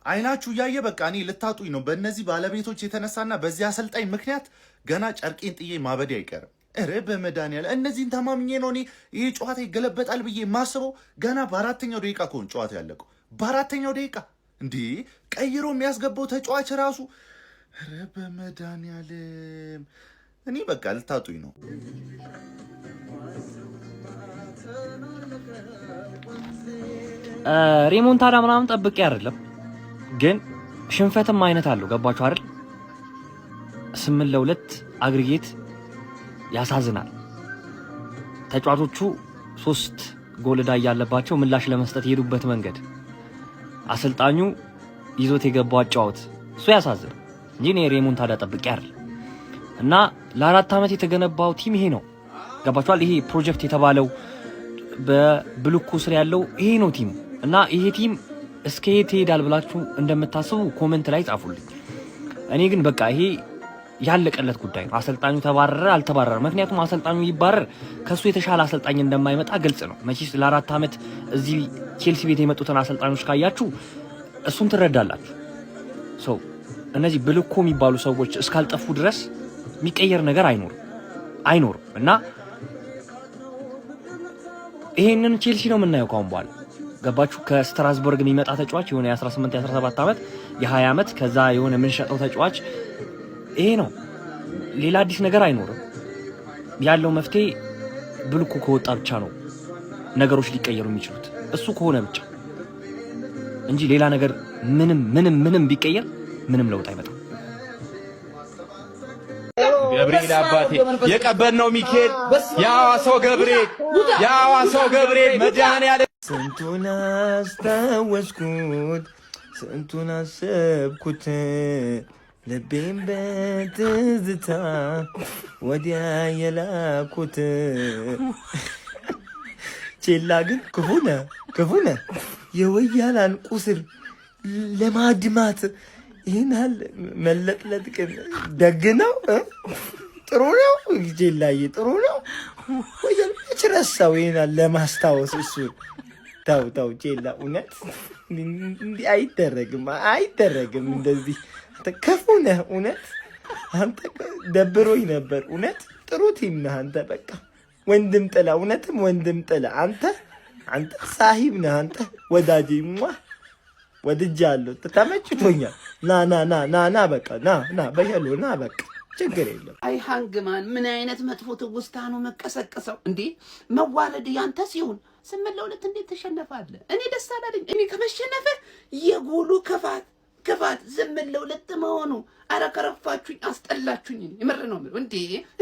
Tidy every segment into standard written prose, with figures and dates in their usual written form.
አይናችሁ ያየ በቃ እኔ ልታጡኝ ነው በእነዚህ ባለቤቶች የተነሳና በዚህ አሰልጣኝ ምክንያት ገና ጨርቄን ጥዬ ማበዴ አይቀርም። እረ በመድኃኒዓለም እነዚህን ተማምኜ ነው እኔ ይሄ ጨዋታ ይገለበጣል ብዬ የማስበው። ገና በአራተኛው ደቂቃ ከሆነ ጨዋታ ያለቀው በአራተኛው ደቂቃ እንዴ ቀይሮ የሚያስገባው ተጫዋች ራሱ። እረ በመድኃኒዓለም እኔ በቃ ልታጡኝ ነው። ሪሞንታዳ ምናምን ጠብቄ አይደለም ግን ሽንፈትም አይነት አለው። ገባችሁ አይደል? 8-2 አግሪጌት ያሳዝናል። ተጫዋቾቹ 3 ጎል ዕዳ ያለባቸው ምላሽ ለመስጠት የሄዱበት መንገድ፣ አሰልጣኙ ይዞት የገባው አጫዋት እሱ ያሳዝን እንጂ እኔ ሪሞንታዳ ጠብቄ አይደል። እና ለ4 ዓመት የተገነባው ቲም ይሄ ነው። ገባችኋል? ይሄ ፕሮጀክት የተባለው በብልኩ ስር ያለው ይሄ ነው ቲም። እና ይሄ ቲም እስከ የት ይሄዳል ብላችሁ እንደምታስቡ ኮሜንት ላይ ጻፉልኝ። እኔ ግን በቃ ይሄ ያለቀለት ጉዳይ ነው። አሰልጣኙ ተባረረ አልተባረረ፣ ምክንያቱም አሰልጣኙ ይባረር ከሱ የተሻለ አሰልጣኝ እንደማይመጣ ግልጽ ነው። መቼስ ለ4 ዓመት እዚህ ቼልሲ ቤት የመጡትን አሰልጣኞች ካያችሁ እሱን ትረዳላችሁ። እነዚህ ብልኮ የሚባሉ ሰዎች እስካልጠፉ ድረስ የሚቀየር ነገር አይኖርም። እና ይሄንን ቼልሲ ነው የምናየው ካሁን በኋላ። ገባችሁ? ከስትራስበርግ የሚመጣ ተጫዋች የሆነ የ18 የ17 ዓመት የ20 ዓመት ከዛ የሆነ የምንሸጠው ተጫዋች ይሄ ነው። ሌላ አዲስ ነገር አይኖርም። ያለው መፍትሄ ብልኩ ከወጣ ብቻ ነው ነገሮች ሊቀየሩ የሚችሉት፣ እሱ ከሆነ ብቻ እንጂ ሌላ ነገር ምንም ቢቀየር ምንም ለውጥ አይመጣም። ገብርኤል አባቴ የቀበልነው ሚካኤል የሐዋሳው ገብርኤል መድኃኒዓለም ስንቱን አስታወስኩት ስንቱን አሰብኩት ልቤን በትዝታ ወዲያ የላኩት ቼላ ግን ክፉነ የወያላን ቁስር ለማድማት ይህናል መለጥለጥ ግን ደግ ነው። ጥሩ ነው ቼላዬ ጥሩ ነው። ወያል እችረሳው ይህናል ለማስታወስ እሱን ታው ቼላ እውነት እንዲህ አይደረግም እንደዚህ ክፉ ነህ እውነት። አንተ ደብሮኝ ነበር እውነት። ጥሩ ቲም ነህ አንተ በቃ ወንድም ጥላ እውነትም ወንድም ጥላ አንተ ሳሂብ ነህ አንተ ወዳጄ ወድጃለሁ። ተመችቶኛል። ና በቃ ና በሄሎ ና በቃ ችግር የለም። አይ ሃንግማን ምን አይነት መጥፎ ትውስታ ነው መቀሰቀሰው እንዴ? መዋረድ ያንተ ሲሆን 8-2 እንዴት ተሸነፋለህ? እኔ ደስ አላለኝ። እኔ ከመሸነፈ የጎሉ ክፋት 8-2 መሆኑ አረ ከረፋችሁኝ፣ አስጠላችሁኝ። የምር ነው እንዴ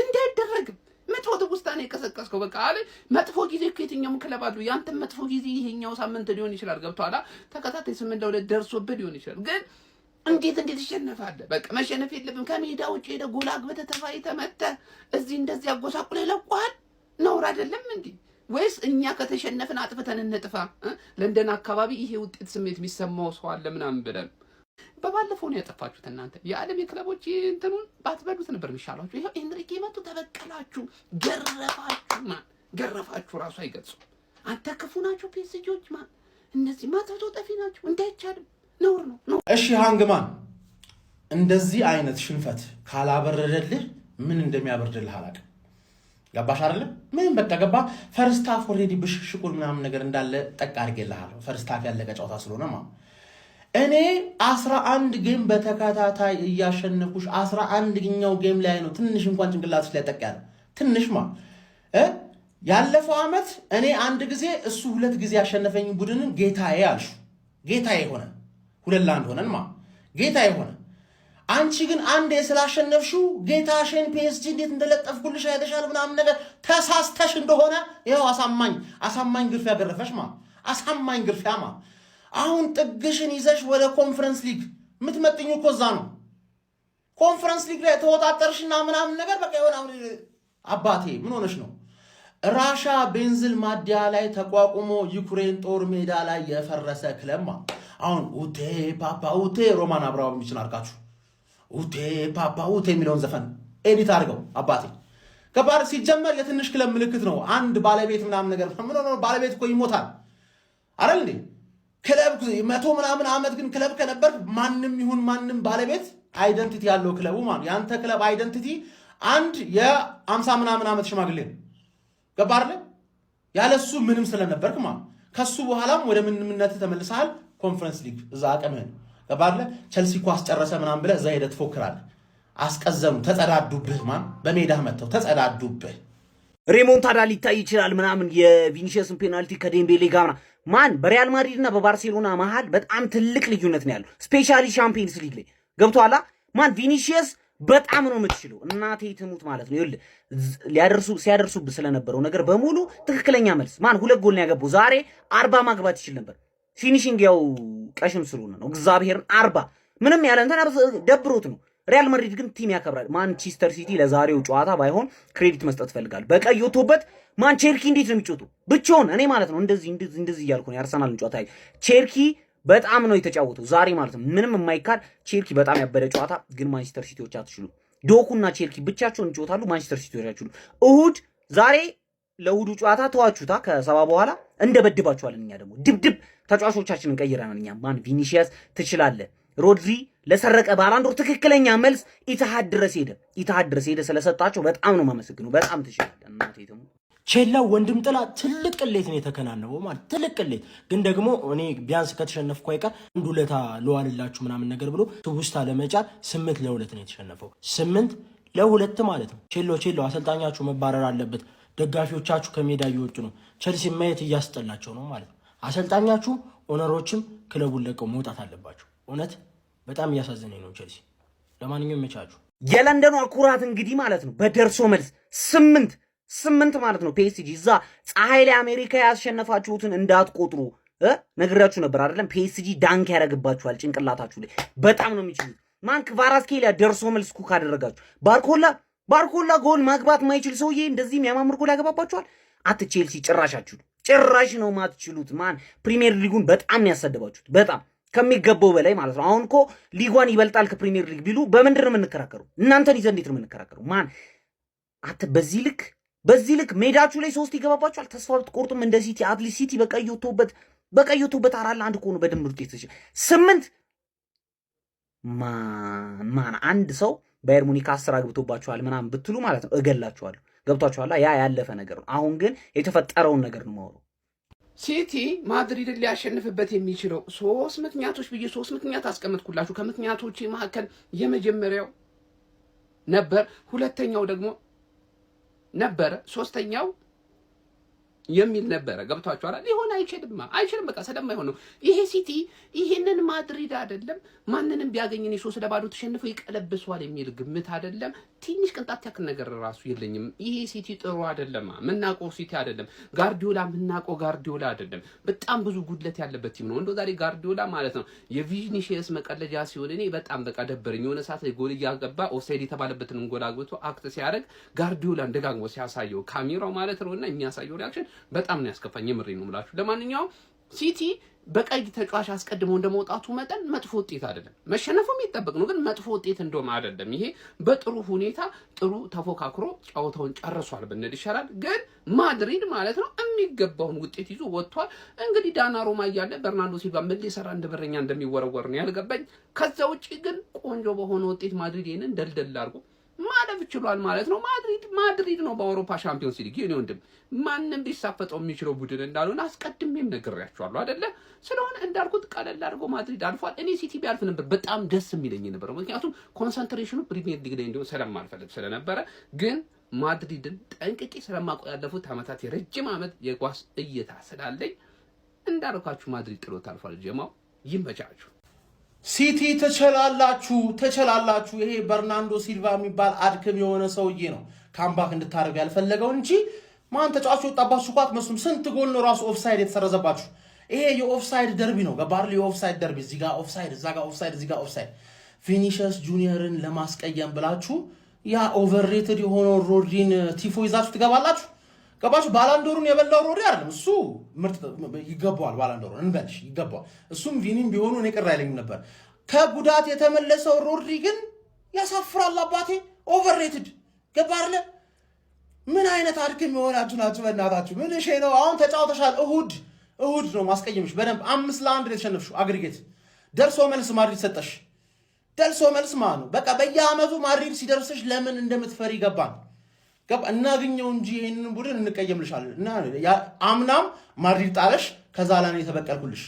እንዳይደረግም መጥፎ ትውስታ ነው የቀሰቀስከው። በቃ አለ መጥፎ ጊዜ ከየትኛውም ክለብ አሉ። ያንተ መጥፎ ጊዜ ይሄኛው ሳምንት ሊሆን ይችላል። ገብቶሃል? ተከታታይ 8-2 ደርሶብህ ሊሆን ይችላል። ግን እንዴት ትሸነፋለህ? በቃ መሸነፍ የለብም። ከሜዳ ውጭ ሄደህ ጎል አግብተህ ተፋይተህ መተህ እዚህ እንደዚህ አጎሳቁለህ ይለቁሃል። ነውር አይደለም እንዴ? ወይስ እኛ ከተሸነፍን አጥፍተን እንጥፋ? ለንደን አካባቢ ይሄ ውጤት ስሜት የሚሰማው ሰው አለ ምናምን ብለን በባለፈው ነው ያጠፋችሁት እናንተ። የዓለም የክለቦች እንትኑን ባትበሉት ነበር የሚሻላችሁ። ይሄው ኤንሪኬ መጡ ተበቀላችሁ፣ ገረፋችሁ ራሱ አይገልጹም። አንተ ክፉ ናቸው ፒኤስጂዎች እነዚህ ማጥፍቶ ጠፊ ናቸው። እንዳይቻልም ነውር ነው። እሺ ሃንግማን እንደዚህ አይነት ሽንፈት ካላበረደልህ ምን እንደሚያበርድልህ አላውቅም። ገባሽ አይደለም? ምን በቃ ገባ። ፈርስት ሃፍ ኦልሬዲ ብሽሽቁል ምናምን ነገር እንዳለ ጠቅ አድርጌልሃለሁ። ፈርስት ሃፍ ያለቀ ጨዋታ ስለሆነ እኔ 11 ጌም በተከታታይ እያሸነፍኩሽ 11ኛው ጌም ላይ ነው ትንሽ እንኳን ጭንቅላትሽ ላይ ጠቅ ያለ ትንሽ ያለፈው ዓመት እኔ 1 ጊዜ እሱ 2 ጊዜ ያሸነፈኝ ቡድንን ጌታዬ አልሹ። ጌታዬ ሆነ 2-1 ሆነን ጌታዬ ሆነ። አንቺ ግን አንዴ ስላሸነፍሽው ጌታሽን ፒኤስጂ እንዴት እንደለጠፍኩልሽ አይተሻል ምናምን ነገር ተሳስተሽ እንደሆነ ይኸው አሳማኝ ግርፊያ ገረፈሽ አሳማኝ ግርፊያ አሁን ጥግሽን ይዘሽ ወደ ኮንፈረንስ ሊግ የምትመጥኙ እኮ እዛ ነው። ኮንፈረንስ ሊግ ላይ ተወጣጠርሽና ምናምን ነገር በቃ የሆነ አባቴ ምን ሆነሽ ነው? ራሻ ቤንዝል ማዲያ ላይ ተቋቁሞ ዩክሬን ጦር ሜዳ ላይ የፈረሰ ክለብ አሁን ኡቴ ፓፓ ኡቴ ሮማን አብራም ይችላል አርጋችሁ ኡቴ ፓፓ ኡቴ የሚለውን ዘፈን ኤዲት አድርገው አባቴ። ከባድ ሲጀመር የትንሽ ክለብ ምልክት ነው። አንድ ባለቤት ምናምን ነገር ምን ሆነ? ባለቤት እኮ ይሞታል አይደል እንዴ? ክለብ 100 ምናምን ዓመት ግን ክለብ ከነበር ማንም ይሁን ማንም ባለቤት አይደንቲቲ ያለው ክለቡ ማለት ያንተ ክለብ አይደንቲቲ አንድ የ50 ምናምን ዓመት ሽማግሌ ነው ገባህ አይደል ያለሱ ምንም ስለነበርክ ማለት ከሱ በኋላም ወደ ምንምነት ተመልሰሃል ኮንፈረንስ ሊግ እዛ አቀመን ገባህ አይደል ቸልሲ እኮ አስጨረሰ ምናምን ብለህ እዛ ሄደህ ትፎክራለህ አስቀዘሙ ተጸዳዱብህ ማን በሜዳህ መተው ተጸዳዱብህ ሬሞንታዳ ሊታይ ይችላል ምናምን የቪኒሺየስን ፔናልቲ ከዴምቤሌ ጋር ማን በሪያል ማድሪድ እና በባርሴሎና መሃል በጣም ትልቅ ልዩነት ነው ያለው ስፔሻሊ ቻምፒየንስ ሊግ ላይ ገብቷላ ማን ቪኒሺየስ በጣም ነው የምትችለው እናቴ ትሙት ማለት ነው ይኸውልህ ሲያደርሱብ ስለነበረው ነገር በሙሉ ትክክለኛ መልስ ማን 2 ጎል ነው ያገባው ዛሬ 40 ማግባት ይችላል ነበር ፊኒሺንግ ያው ቀሽም ስለሆነ ነው እግዚአብሔርን 40 ምንም ያለ እንትን ደብሮት ነው ሪያል ማድሪድ ግን ቲም ያከብራል ማንቸስተር ሲቲ ለዛሬው ጨዋታ ባይሆን ክሬዲት መስጠት ፈልጋል በቀይ ወጥቶበት ማን ቼልሲ እንዴት ነው የሚጮቱ ብቻውን እኔ ማለት ነው እንደዚህ እያልኩ ነው የአርሰናልን ጨዋታ ቼልሲ በጣም ነው የተጫወተው ዛሬ ማለት ነው ምንም የማይካድ ቼልሲ በጣም ያበደ ጨዋታ ግን ማንቸስተር ሲቲዎች አትችሉ ዶኩና ቼልሲ ብቻቸውን ይጫወታሉ ማንቸስተር ሲቲዎች አትችሉ እሁድ ዛሬ ለእሁዱ ጨዋታ ተዋቹታ ከሰባ በኋላ እንደበድባቸዋለን እኛ ደግሞ ድብድብ ተጫዋቾቻችንን ቀይረናል እኛ ማን ቪኒሺየስ ትችላለህ ሮድሪ ለሰረቀ ባላንዶር ትክክለኛ መልስ ኢትሃድ ድረስ ሄደ ስለሰጣቸው በጣም ነው ማመሰግነው በጣም ትችላለህ እናቴ ደግሞ ቼላው ወንድም ጥላ ትልቅ ቅሌት ነው የተከናነበው ማለት ትልቅ ቅሌት ግን ደግሞ እኔ ቢያንስ ከተሸነፍኩ አይቀር አንዱ ለታ ለዋልላችሁ ምናምን ነገር ብሎ ትውስታ ለመጫር 8-2 ነው የተሸነፈው 8-2 ማለት ነው ቼሎ አሰልጣኛችሁ መባረር አለበት ደጋፊዎቻችሁ ከሜዳ እየወጡ ነው ቸልሲ ማየት እያስጠላቸው ነው ማለት ነው አሰልጣኛችሁ ኦነሮችም ክለቡን ለቀው መውጣት አለባቸው እውነት በጣም እያሳዘነኝ ነው ቸልሲ ለማንኛውም መቻችሁ የለንደኑ አኩራት እንግዲህ ማለት ነው በደርሶ መልስ 8 ማለት ነው ፒኤስጂ እዛ ፀሐይ ላይ አሜሪካ ያስሸነፋችሁትን እንዳትቆጥሩ ነግራችሁ ነበር አይደለም ፒኤስጂ ዳንክ ያረግባችኋል ጭንቅላታችሁ ላይ በጣም ነው የሚችሉት ማን ክቫራትስኬሊያ ደርሶ መልስ ኩክ አደረጋችሁ ባርኮላ ጎል ማግባት ማይችል ሰውዬ እንደዚህ የሚያማምር ጎል ያገባባችኋል ቼልሲ ጭራሽ ነው ማትችሉት ማን ፕሪሚየር ሊጉን በጣም ያሰደባችሁት በጣም ከሚገባው በላይ ማለት ነው አሁን እኮ ሊጓን ይበልጣል ከፕሪሚየር ሊግ ቢሉ በመንደር ነው የምንከራከሩ እናንተን ይዘን እንዴት ነው የምንከራከሩ ማን በዚህ ልክ ሜዳችሁ ላይ 3 ይገባባችኋል ተስፋ ብትቆርጡም እንደ ሲቲ አትሊስት ሲቲ በቀዩቶበት 4-1 ኮኑ በድምር ውጤት 8 ማን አንድ ሰው ባየር ሙኒክ 10 አግብቶባችኋል ምናምን ብትሉ ማለት ነው እገላችኋለሁ ገብቷችኋል ያ ያለፈ ነገር ነው አሁን ግን የተፈጠረውን ነገር ነው ማወራው ሲቲ ማድሪድን ሊያሸንፍበት የሚችለው 3 ምክንያቶች ብዬ 3 ምክንያት አስቀምጥኩላችሁ ከምክንያቶች መካከል የመጀመሪያው ነበር ሁለተኛው ደግሞ ነበረ ሶስተኛው የሚል ነበረ ገብቷችኋል ሊሆን አይችልም በቃ ስለማይሆን ነው ይሄ ሲቲ ይሄንን ማድሪድ አይደለም ማንንም ቢያገኝ ነው 3-2 ተሸንፈው ይቀለብሷል የሚል ግምት አይደለም ትንሽ ቅንጣት ያክል ነገር ራሱ የለኝም ይሄ ሲቲ ጥሩ አይደለም ምናቆ ሲቲ አይደለም ጋርዲዮላ አይደለም በጣም ብዙ ጉድለት ያለበት ቲም ነው እንደው ዛሬ ጋርዲዮላ ማለት ነው የቪኒሺየስ መቀለጃ ሲሆን እኔ በጣም በቃ ደበረኝ የሆነ ሰዓት ላይ ጎል ያገባ ኦፍሳይድ የተባለበትን ጎል አግብቶ አክት ሲያደርግ ጋርዲዮላ እንደጋግሞ ሲያሳየው ካሜራው ማለት ነውና የሚያሳየው ሪአክሽን በጣም ነው ያስከፋኝ የምሬ ነው የምላችሁ ለማንኛውም ሲቲ በቀይ ተጫዋች አስቀድሞ እንደመውጣቱ መጠን መጥፎ ውጤት አይደለም መሸነፉም ይጠበቅ ነው ግን መጥፎ ውጤት እንደውም አይደለም ይሄ በጥሩ ሁኔታ ጥሩ ተፎካክሮ ጫውታውን ጨርሷል ብንል ይሻላል ግን ማድሪድ ማለት ነው የሚገባውን ውጤት ይዞ ወጥቷል እንግዲህ ዳናሩማ እያለ በርናርዶ ሲልቫ ምን ሊሰራ እንደበረኛ እንደሚወረወር ነው ያልገባኝ ከዛ ውጪ ግን ቆንጆ በሆነ ውጤት ማድሪድ ይሄንን ደልደል አድርጎ ማለፍ ይችላል ማለት ነው ማድሪድ ነው በአውሮፓ ሻምፒዮንስ ሊግ የኔ ወንድም ማንንም ሊሳፈጠው የሚችለው ቡድን እንዳልሆነ አስቀድሜም ነግሬያችኋለሁ አይደለ ስለሆነ እንዳልኩት ቀለል አድርጎ ማድሪድ አልፏል እኔ ሲቲ ቢያልፍ ነበር በጣም ደስ የሚለኝ ነበር ምክንያቱም ኮንሰንትሬሽኑ ፕሪሚየር ሊግ ላይ እንዲሆን ስለማልፈልግ ስለነበረ ግን ማድሪድን ጠንቅቄ ስለማውቀው ያለፉት ዓመታት የረጅም ዓመት የኳስ እይታ ስላለኝ እንዳልኳችሁ ማድሪድ ጥሎት አልፏል ጀማው ይመቻችሁ ሲቲ ተቸላላችሁ ይሄ በርናርዶ ሲልቫ የሚባል አድክም የሆነ ሰውዬ ነው ካምባክ እንድታረጉ ያልፈለገው እንጂ ማን ተጫዋቹ ወጣባችሁ ቋት መስሉም ስንት ጎል ነው ራሱ ኦፍሳይድ የተሰረዘባችሁ ይሄ የኦፍሳይድ ደርቢ ነው ገባር የኦፍሳይድ ደርቢ እዚህ ጋር ኦፍሳይድ እዛ ጋር ኦፍሳይድ እዚህ ጋር ኦፍሳይድ ቪኒሺየስ ጁኒየርን ለማስቀየም ብላችሁ ያ ኦቨርሬትድ የሆነው ሮድሪን ቲፎ ይዛችሁ ትገባላችሁ ገባችሁ ባላንዶሩን የበላው ሮድሪ አይደለም እሱ ምርጥ ይገባዋል ባላንዶሩን እንበልሽ ይገባዋል እሱም ቪኒም ቢሆኑ እኔ ቅር አይለኝም ነበር ከጉዳት የተመለሰው ሮድሪ ግን ያሳፍራል አባቴ ኦቨርሬትድ ገባርለ ምን አይነት አድክም የሆናችሁ ናችሁ በእናታችሁ ምን እሺ ነው አሁን ተጫውተሻል እሁድ እሁድ ነው ማስቀየምሽ በደንብ 5-1 ነው የተሸነፍሽው አግሪጌት ደርሶ መልስ ማድሪድ ሰጠሽ ደርሶ መልስ ማለት ነው በቃ በየአመቱ ማድሪድ ሲደርስሽ ለምን እንደምትፈሪ ገባን እናገኘው እንጂ ይሄንን ቡድን እንቀየምልሻለን እና አምናም ማድሪድ ጣለሽ ከዛ ላኔ ተበቀልኩልሽ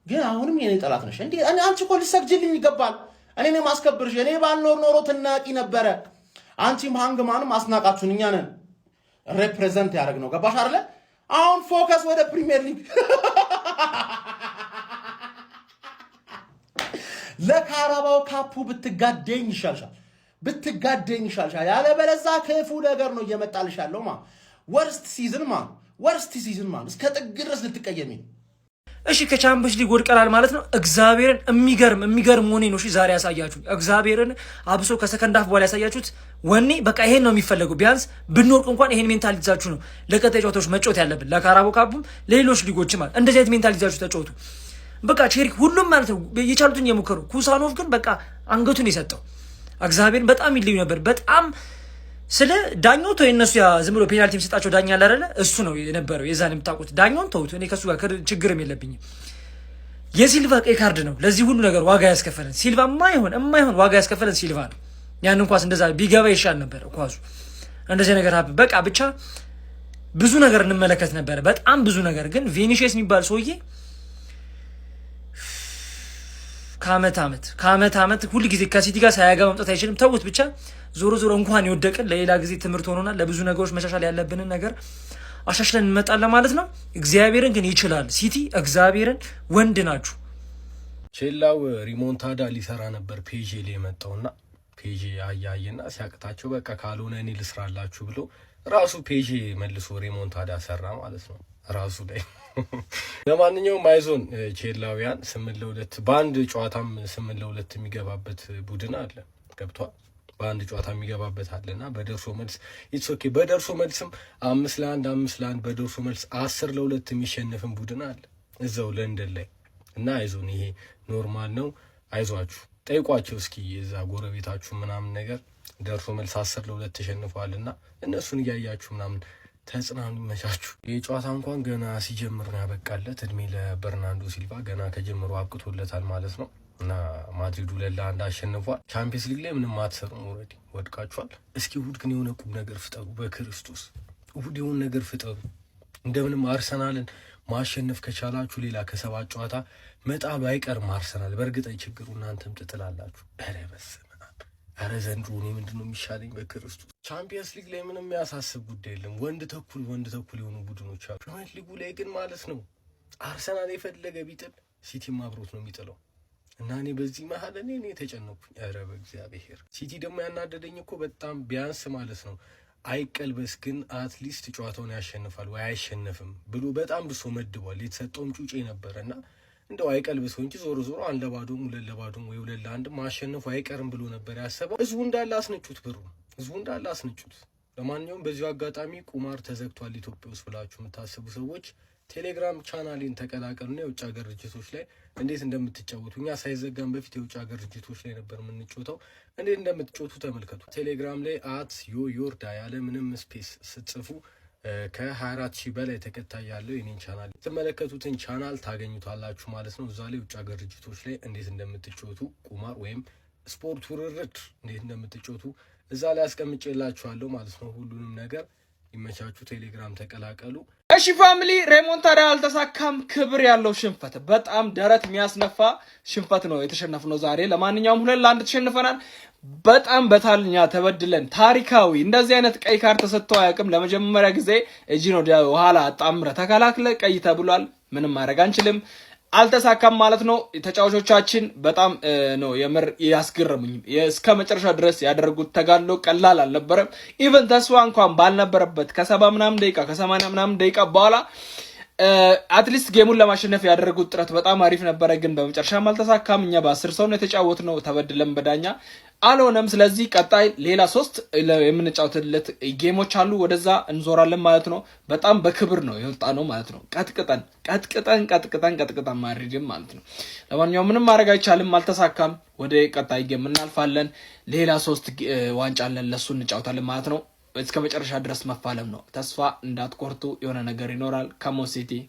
ግን አሁንም የኔ ጠላት ነሽ እንዴ አንቺ እኮ ልትሰግጂልኝ ይገባል እኔ ነኝ ማስከብርሽ እኔ ባልኖር ኖሮ ትናቂ ነበረ አንቺም ሃንግማንም አስናቃችሁን እኛ ነን ሪፕሬዘንት ያደርግነው ገባሽ አይደለ አሁን ፎከስ ወደ ፕሪሚየር ሊግ ለካራባው ካፑ ብትጋደኝ ይሻልሻል ያለ በለዛ ክፉ ነገር ነው እየመጣልሽ ያለው ወርስት ሲዝን እስከ ጥግ ድረስ ልትቀየሚ እሺ ከቻምፒየንስ ሊግ ወድቀናል ማለት ነው እግዚአብሔርን የሚገርም ወኔ ነው እሺ ዛሬ ያሳያችሁ እግዚአብሔርን አብሶ ከሰከንድ ሃፍ በኋላ ያሳያችሁት ወኔ በቃ ይሄን ነው የሚፈልገው ቢያንስ ብንወርቅ እንኳን ይሄን ሜንታል ይዛችሁ ነው ለቀጣይ ጨዋታዎች መጫወት ያለብን ለካራባው ካፑም ለሌሎች ሊጎች ማለት እንደዚህ አይነት ሜንታል ይዛችሁ ተጫወቱ በቃ ቼሪክ ሁሉም ማለት ነው የቻሉትን የሞከሩ ኩሳኖቭ ግን በቃ አንገቱን የሰጠው እግዚአብሔርን በጣም ይልዩ ነበር በጣም ስለ ዳኛው ተው እነሱ ያ ዝም ብሎ ፔናልቲ የሚሰጣቸው ዳኛ አለ አይደለ እሱ ነው የነበረው የዛን የምታውቁት ዳኛውን ተውት እኔ ከሱ ጋር ችግርም የለብኝም የሲልቫ ቀይ ካርድ ነው ለዚህ ሁሉ ነገር ዋጋ ያስከፈለን ሲልቫ የማይሆን ዋጋ ያስከፈለን ሲልቫ ነው ያን እንኳን እንደዛ ቢገባ ይሻል ነበር ኳሱ እንደዚህ ነገር በቃ ብቻ ብዙ ነገር እንመለከት ነበር በጣም ብዙ ነገር ግን ቪኒሺየስ የሚባል ሰውዬ ከአመት አመት ሁሉ ጊዜ ከሲቲ ጋር ሳያጋ መምጣት አይችልም ተውት ብቻ ዞሮ እንኳን ይወደቅን ለሌላ ጊዜ ትምህርት ሆኖናል ለብዙ ነገሮች መሻሻል ያለብንን ነገር አሻሽለን እንመጣለን ማለት ነው እግዚአብሔርን ግን ይችላል ሲቲ እግዚአብሔርን ወንድ ናችሁ ቼላው ሪሞንታዳ ሊሰራ ነበር ፔጄ ላይ የመጣውና ፔጄ አያየና ሲያቅታቸው በቃ ካልሆነ እኔ ልስራላችሁ ብሎ ራሱ ፔጄ መልሶ ሪሞንታዳ ሰራ ማለት ነው ራሱ ላይ ለማንኛውም አይዞን ቼላውያን 8-2 በአንድ ጨዋታም 8-2 የሚገባበት ቡድን አለ ገብቷል በአንድ ጨዋታ የሚገባበት አለና በደርሶ መልስ ኢትስ ኦኬ በደርሶ መልስም 5-1 በደርሶ መልስ 10-2 የሚሸነፍን ቡድን አለ እዛው ለንደን ላይ እና አይዞን ይሄ ኖርማል ነው አይዟችሁ ጠይቋቸው እስኪ የዛ ጎረቤታችሁ ምናምን ነገር ደርሶ መልስ 10-2 ተሸንፈዋልና እነሱን እያያችሁ ምናምን ተጽናኑ ይመቻችሁ የጨዋታ እንኳን ገና ሲጀምር ነው ያበቃለት እድሜ ለበርናንዶ ሲልቫ ገና ከጀምሮ አብቅቶለታል ማለት ነው እና ማድሪድ 2-1 አሸንፏል ቻምፒየንስ ሊግ ላይ ምንም አትሰሩም ኦሬዲ ወድቃችኋል እስኪ እሑድ ግን የሆነ ቁም ነገር ፍጠሩ በክርስቶስ እሑድ የሆነ ነገር ፍጠሩ እንደምንም አርሰናልን ማሸነፍ ከቻላችሁ ሌላ ከሰባት ጨዋታ መጣሉ አይቀርም አርሰናል በእርግጥ ችግሩ እናንተም ትጥላላችሁ ኧረ በስመ አብ ኧረ ዘንድሮ እኔ ምንድነው የሚሻለኝ በክርስቶስ ቻምፒየንስ ሊግ ላይ ምንም የሚያሳስብ ጉዳይ የለም ወንድ ተኩል የሆኑ ቡድኖች አሉ ፕሪሚየር ሊጉ ላይ ግን ማለት ነው አርሰናል የፈለገ ቢጥል ሲቲም አብሮት ነው የሚጥለው እና እኔ በዚህ መሀል እኔ ተጨነኩኝ ኧረ በእግዚአብሔር ሲቲ ደግሞ ያናደደኝ እኮ በጣም ቢያንስ ማለት ነው አይቀልበስ ግን አትሊስት ጨዋታውን ያሸንፋል ወይ አይሸነፍም ብሎ በጣም ብሶ መድቧል የተሰጠውም ጩጬ ነበርና እንደው አይቀልበስ እንጂ ዞሮ 1-2 2-2 ወይ 2-1 ማሸነፉ አይቀርም ብሎ ነበር ያሰበው ህዝቡ እንዳለ አስነጩት ለማንኛውም በዚሁ አጋጣሚ ቁማር ተዘግቷል ኢትዮጵያ ውስጥ ብላችሁ የምታስቡ ሰዎች ቴሌግራም ቻናሌን ተቀላቀሉና የውጭ ሀገር ድርጅቶች ላይ እንዴት እንደምትጫወቱ እኛ ሳይዘጋም በፊት የውጭ ሀገር ድርጅቶች ላይ ነበር የምንጫወተው እንዴት እንደምትጫወቱ ተመልከቱ ቴሌግራም ላይ @yoyorda ያለ ምንም ስፔስ ስትጽፉ ከ24000 በላይ ተከታይ ያለው የኔን ቻናል ተመለከቱትን ቻናል ታገኙታላችሁ ማለት ነው እዛ ላይ የውጭ ሀገር ድርጅቶች ላይ እንዴት እንደምትጫወቱ ቁማር ወይም ስፖርት ውርርድ እንዴት እንደምትጫወቱ እዛ ላይ አስቀምጬላችኋለሁ ማለት ነው ሁሉንም ነገር ይመቻችሁ ቴሌግራም ተቀላቀሉ እሺ ፋሚሊ ሬሞንታዳ አልተሳካም ክብር ያለው ሽንፈት በጣም ደረት የሚያስነፋ ሽንፈት ነው የተሸነፍነው ዛሬ ለማንኛውም 2-1 ተሸንፈናል በጣም በታልኛ ተበድለን ታሪካዊ እንደዚህ አይነት ቀይ ካርድ ተሰጥቶ አያውቅም ለመጀመሪያ ጊዜ እጂን ወደ ኋላ አጣምረ ተከላክለ ቀይ ተብሏል ምንም ማድረግ አንችልም አልተሳካም ማለት ነው ተጫዋቾቻችን በጣም ነው የምር ያስገረሙኝ እስከ መጨረሻ ድረስ ያደረጉት ተጋድሎ ቀላል አልነበረም ኢቨን ተስፋ እንኳን ባልነበረበት ከ70 ምናምን ደቂቃ ከ80 ምናምን ደቂቃ በኋላ አትሊስት ጌሙን ለማሸነፍ ያደረጉት ጥረት በጣም አሪፍ ነበረ ግን በመጨረሻም አልተሳካም እኛ በ10 ሰው ነው የተጫወትነው ተበድለን በዳኛ አልሆነም ስለዚህ ቀጣይ ሌላ 3 የምንጫወትለት ጌሞች አሉ ወደዛ እንዞራለን ማለት ነው በጣም በክብር ነው የወጣነው ማለት ነው ቀጥቅጠን ማድሪድም ማለት ነው ለማንኛውም ምንም ማድረግ አይቻልም አልተሳካም ወደ ቀጣይ ጌም እናልፋለን ሌላ 3 ዋንጫ አለን ለሱ እንጫወታለን ማለት ነው እስከ መጨረሻ ድረስ መፋለም ነው። ተስፋ እንዳትቆርጡ፣ የሆነ ነገር ይኖራል።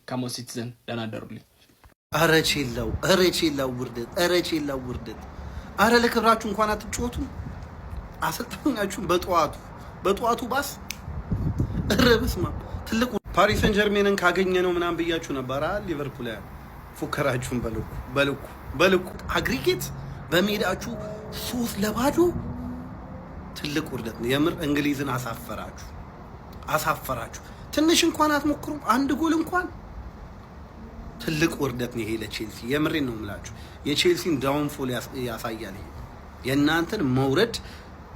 ከሞሲቲዝን ደህና ደሩልኝ። ኧረ ቼላው ውርደት። ኧረ ለክብራችሁ እንኳን አትጫወቱ። አሰልጣኛችሁን በጠዋቱ ባስ ኧረ በስመ አብ። ትልቁ ፓሪስ ሰን ጀርሜንን ካገኘ ነው ምናምን ብያችሁ ነበር። ሊቨርፑል ፉከራችሁን በልኩ አግሪጌት በሜዳችሁ 3-0 ትልቅ ውርደት ነው የምር። እንግሊዝን አሳፈራችሁ። ትንሽ እንኳን አትሞክሩም? አንድ ጎል እንኳን ትልቅ ውርደት ነው ይሄ ለቼልሲ። የምሬን ነው የምላችሁ። የቼልሲን ዳውንፎል ያሳያል። የእናንተን መውረድ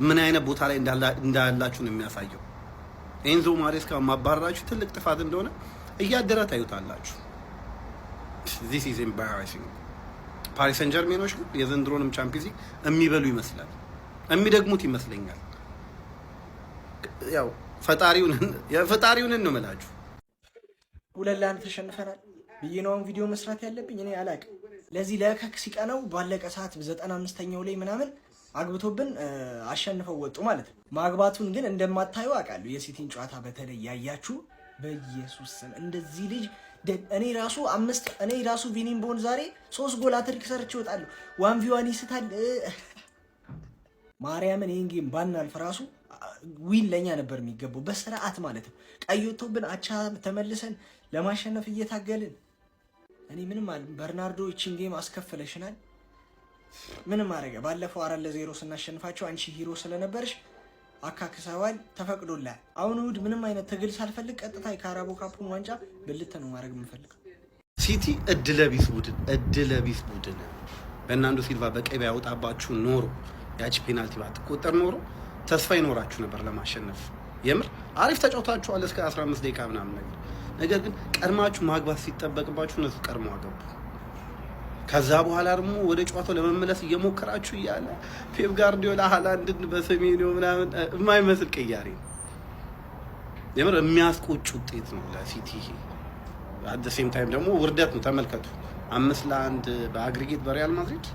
ምን አይነት ቦታ ላይ እንዳላችሁ ነው የሚያሳየው። ኤንዞ ማሬስካ ማባረራችሁ ትልቅ ጥፋት እንደሆነ እያደረ ታዩታላችሁ። this is embarrassing። ፓሪስ ሰን ጀርሜኖች የዘንድሮንም ቻምፒየንስ ሊግ የሚበሉ ይመስላል፣ የሚደግሙት ይመስለኛል። ያው ፈጣሪውን ነው የምላችሁ። 2-1 ተሸንፈናል ብዬ ነው ቪዲዮ መስራት ያለብኝ። እኔ አላቅም። ለዚህ ለከክ ሲቀነው ባለቀ ሰዓት 95ኛው ላይ ምናምን አግብቶብን አሸንፈው ወጡ ማለት ነው። ማግባቱን ግን እንደማታዩ አውቃለሁ። የሲቲን ጨዋታ በተለይ ያያችሁ በኢየሱስ ስም እንደዚህ ልጅ እኔ ራሱ ቪኒን ቦን ዛሬ 3 ጎል አትሪክ ሰርች ይወጣለሁ። 1v1 ይስታል። ማርያምን ይሄን ጌም ባናልፍ ራሱ ዊን ለኛ ነበር የሚገባው በስርዓት ማለት ነው። ቀይቶብን አቻ ተመልሰን ለማሸነፍ እየታገልን እኔ ምንም በርናርዶ እቺን ጌም አስከፈለሽናል። ምንም አረገ። ባለፈው 4-0 ስናሸንፋቸው አንቺ ሂሮ ስለነበርሽ አካክሰዋል፣ ተፈቅዶላል። አሁን እሑድ ምንም አይነት ትግል ሳልፈልግ ቀጥታ የካራቦ ካፑን ዋንጫ ብልት ነው ማድረግ የምፈልገው። ሲቲ እድለቢስ ቡድን በርናርዶ ሲልቫ በቀይ ያወጣባችሁ ኖሮ ያቺ ፔናልቲ ባትቆጠር ኖሮ ተስፋ ይኖራችሁ ነበር ለማሸነፍ። የምር አሪፍ ተጫውታችኋል እስከ 15 ደቂቃ ምናምን ነገር ግን ቀድማችሁ ማግባት ሲጠበቅባችሁ እነሱ ቀድመው አገቡ። ከዛ በኋላ ደግሞ ወደ ጨዋታው ለመመለስ እየሞከራችሁ እያለ ፔፕ ጋርዲዮላ ሃላንድን በሰሜኒዮ ምናምን የማይመስል ቅያሬ ነው። የምር የሚያስቆጭ ውጤት ነው ለሲቲ። አት ዘ ሴም ታይም ደግሞ ውርደት ነው። ተመልከቱ 5-1 በአግሪጌት በሪያል ማድሪድ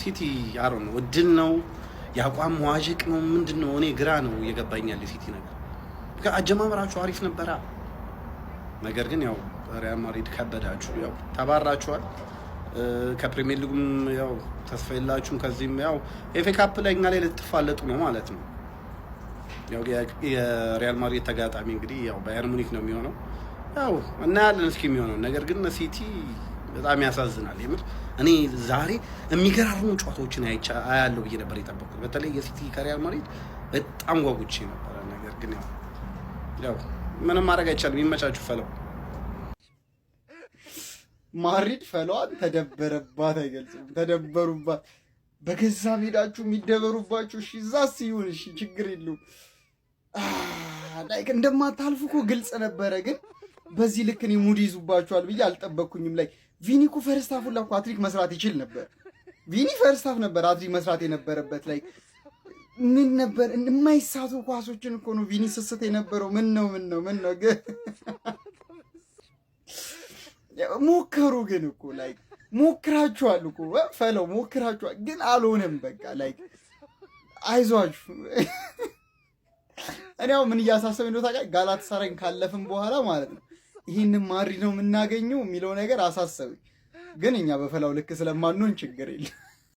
ሲቲ ያሮ ነው። እድል ነው፣ የአቋም መዋዠቅ ነው፣ ምንድን ነው? እኔ ግራ ነው እየገባኛል የሲቲ ነገር። አጀማመራችሁ አሪፍ ነበራ፣ ነገር ግን ያው ሪያል ማድሪድ ከበዳችሁ፣ ያው ተባራችኋል። ከፕሪሚየር ሊጉም ያው ተስፋ የላችሁም። ከዚህም ያው ኤፍ ኤ ካፕ ላይ እኛ ላይ ልትፋለጡ ነው ማለት ነው። ያው የሪያል ማድሪድ ተጋጣሚ እንግዲህ ያው ባየር ሙኒክ ነው የሚሆነው። ያው እናያለን እስኪ የሚሆነው ነገር። ግን ሲቲ በጣም ያሳዝናል የምር። እኔ ዛሬ የሚገራርሙ ጨዋታዎችን አያለሁ ብዬ ነበር የጠበቅኩት። በተለይ የሲቲ ከሪያል ማድሪድ በጣም ጓጉቼ ነበር። ነገር ግን ያው ምንም ማድረግ አይቻልም። ይመቻችሁ ፈለው ማድሪድ ፈለዋን ተደበረባት አይገልጽም። ተደበሩባት በገዛ ሜዳችሁ የሚደበሩባችሁ። እሺ እዛስ ይሁን እሺ ችግር የለውም። ላይክ እንደማታልፉ እኮ ግልጽ ነበረ። ግን በዚህ ልክ እኔ ሙድ ይዙባችኋል ብዬ አልጠበቅኩኝም። ላይ ቪኒ እኮ ፈርስት ሃፍ ሁላ እኮ አትሪክ መስራት ይችል ነበር። ቪኒ ፈርስት ሃፍ ነበር አትሪክ መስራት የነበረበት። ላይ ምን ነበር የማይሳቱ ኳሶችን እኮ ነው ቪኒ ስስት የነበረው። ምን ነው ግን ሞከሩ። ግን እኮ ላይ ሞክራችኋል እኮ ፈለው ሞክራችኋል፣ ግን አልሆነም። በቃ ላይ አይዟችሁ። እኔ ያው ምን እያሳሰበኝ ነው ታውቃለህ? ጋላታሳራይን ካለፍን በኋላ ማለት ነው ይሄንን ማድሪድ ነው የምናገኘው የሚለው ነገር አሳሰበኝ። ግን እኛ በፈላው ልክ ስለማንሆን ችግር የለም።